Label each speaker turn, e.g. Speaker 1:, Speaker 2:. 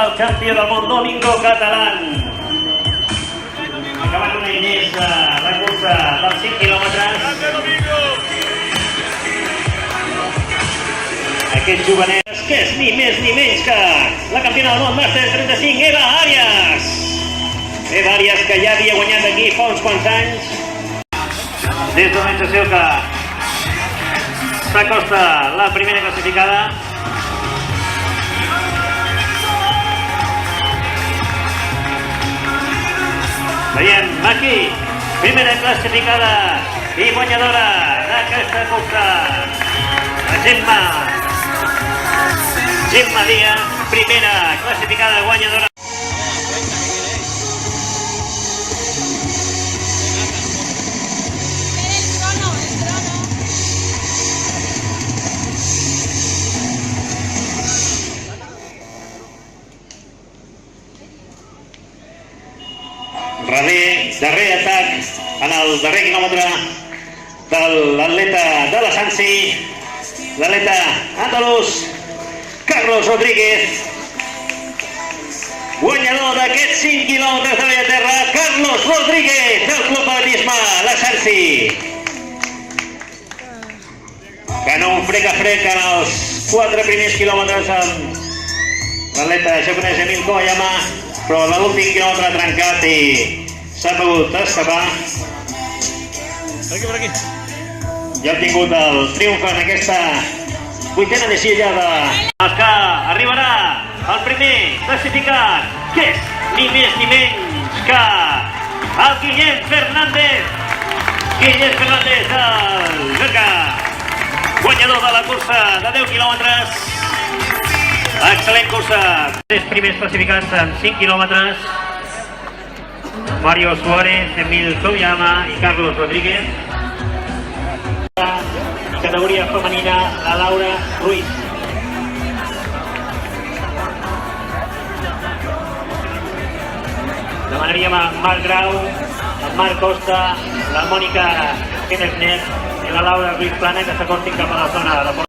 Speaker 1: El campió del món, Domingo Catalán. Acabant una Inés la cursa dels 5 quilòmetres. Aquest jovenet, que és ni més ni menys que la campiona del món Màster 35, Eva Arias. Eva Arias, que ja havia guanyat aquí fa uns quants anys. Des d'organització que s'acosta la primera classificada. Veiem aquí, primera classificada i guanyadora d'aquesta cursa, Gemma Díaz, primera classificada guanyadora. Darrer atac en el darrer quilòmetre de l'atleta de la Sansi, l'atleta andalús Carlos Rodríguez, guanyador d'aquests 5 quilòmetres de via terra, Carlos Rodríguez, del Club Atletisme La Sansi, que no un frec a frec en els 4 primers quilòmetres amb l'atleta japonès Emil Kobayama, però l'últim quilòmetre ha trencat i s'ha pogut escapar. Per aquí. I ha obtingut el triomf en aquesta 8a desillada. El que arribarà el primer classificat, que és ni més ni menys que el Guillem Fernández. Guillem Fernández del Berga, guanyador de la cursa de 10 quilòmetres. Excel·lent cursa. 3 primers classificats en 5 quilòmetres. Mario Suárez, Emil Kobayama i Carlos Rodríguez. Categoria femenina, la Laura Ruiz. Demanaríem a Marc Grau, a Marc Costa, la Mònica Kenneth i la Laura Ruiz Plana que s'acostin cap a la zona de la